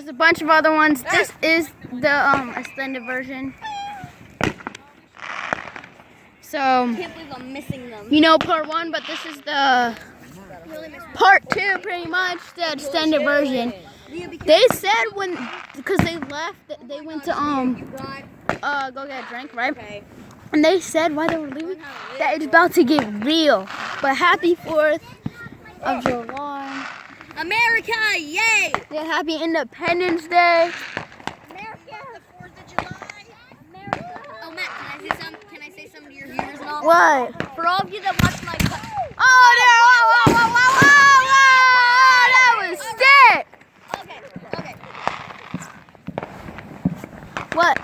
there's a bunch of other ones. This is the extended version. So, I can't believe I'm missing them. you know part 1, but this is the part 2, pretty much, the extended version. They said because they left, they went to go get a drink, right? Okay. And they said while they were leaving that it's about to get real. But happy 4th of July. America, yay! Yeah, happy Independence Day. America, the 4th of July. America. Oh, Matt, can I say something to your viewers and all? What? For all of you that watch my... Oh, there! Whoa! That was sick! Okay. What?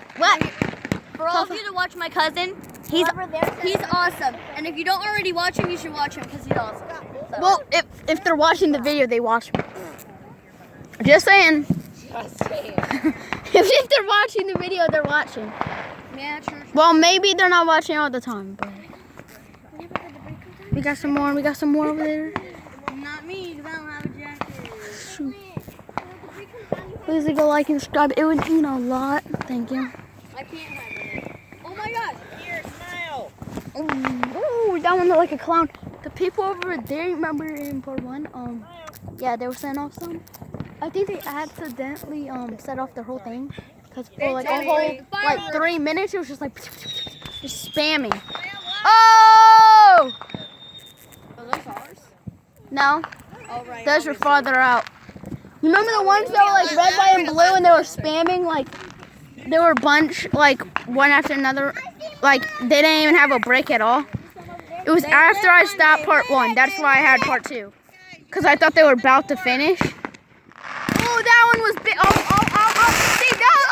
For all of you that watch my cousin, he's awesome. And if you don't already watch him, you should watch him because he's awesome. So. Well, if they're watching the video, they watch me. Just saying. If they're watching the video, they're watching. Yeah, true. Well, maybe they're not watching all the time, but we got some more. We got some more over there. Not me, because I don't have a jacket. Shoot. Please go like and subscribe. It would mean a lot. Thank you. I can't have it. Oh my God. Here, smile. Ooh, that one looked like a clown. The people over there, remember in part 1? Yeah, they were setting off some. I think they accidentally set off the whole thing, because for like a whole 3 minutes, it was just like just spamming. Oh! Are those ours? No, Oh, right. those were farther out. You remember the ones that were like red, white, and blue, and they were spamming like they were a bunch, like one after another, like they didn't even have a break at all. It was after I stopped part 1. That's why I had part 2, because I thought they were about to finish. Oh, that one was big. Oh, see, that was,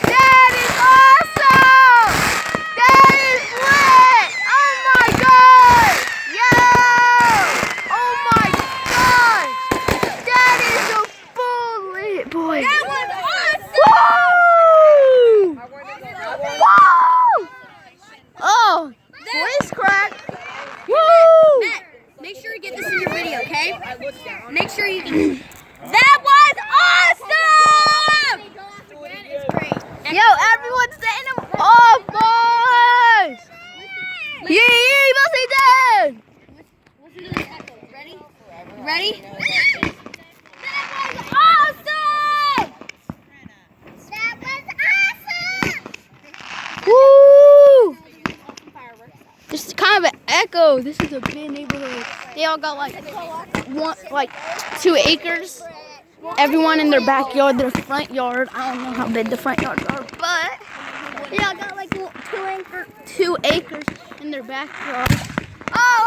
that is awesome! That is lit! Oh my god! Yo! Oh my gosh! That is a full lit, boy. That was awesome! Woo! Woo! Oh, voice crack. Woo! Matt, make sure you get this in your video, okay? Make sure you can. That was awesome! Yo, everyone's setting them off, boys! Yeah, must be dead! Listen to this echo. Ready? Ready? That was awesome! That was awesome! Woo! This is kind of an echo. This is a big neighborhood. They all got like 2 acres. Everyone in their backyard, their front yard. I don't know how big the front yards are, but they all got like 2 acres in their backyard. Oh!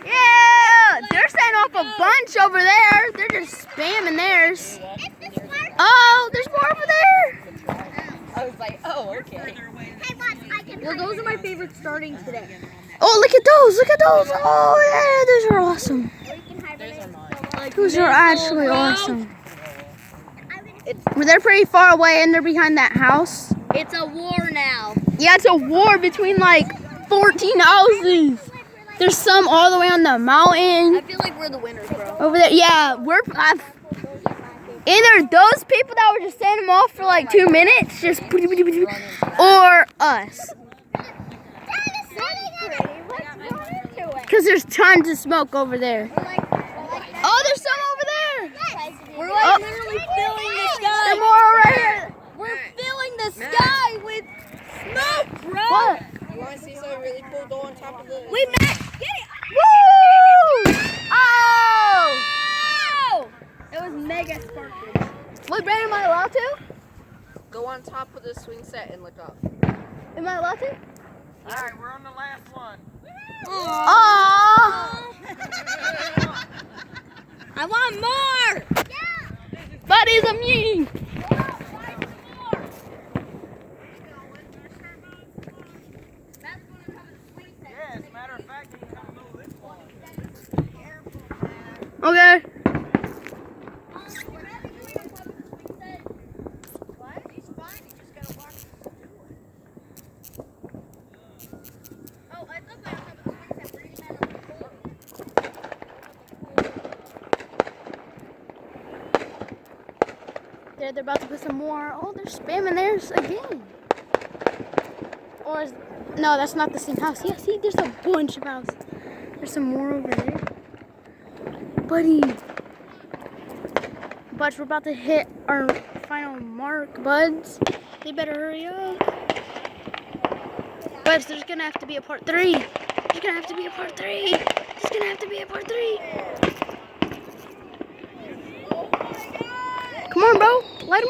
Yeah! They're setting off a bunch over there. They're just spamming theirs. Oh, there's more over there. I was like, oh, okay. Well, those are my favorites starting today. Oh, look at those! Look at those! Oh, yeah, those are awesome. Those are actually awesome. Well, they're pretty far away, and they're behind that house. It's a war now. Yeah, it's a war between like 14 houses. There's some all the way on the mountain. I feel like we're the winners, bro. Over there, yeah, either those people that were just setting them off for like 2 minutes, just or us. Because there's tons of smoke over there. Oh, there's some over there. We're like literally filling the sky. There's more right here. We're filling the sky with smoke, bro. What? You want to see something really cool? Go on top of the... Wait, Matt, get it. Woo! Oh! Oh! It was mega sparkly. Wait, Brandon, am I allowed to? Go on top of the swing set and look up. Am I allowed to? Alright, we're on the last one. Aww! I want more. Buddies, I'm mean. Yeah, as a matter of fact, you can come move this one. Okay. They're about to put some more. Oh, they're spamming theirs again. Or is, no, that's not the same house. Yeah, see, there's a bunch of houses. There's some more over there. Buddy. Buds, we're about to hit our final mark, buds. They better hurry up. Buds, there's gonna have to be a part 3. There's gonna have to be a part 3. There's gonna have to be a part 3. Come on, bro. Light 'em up.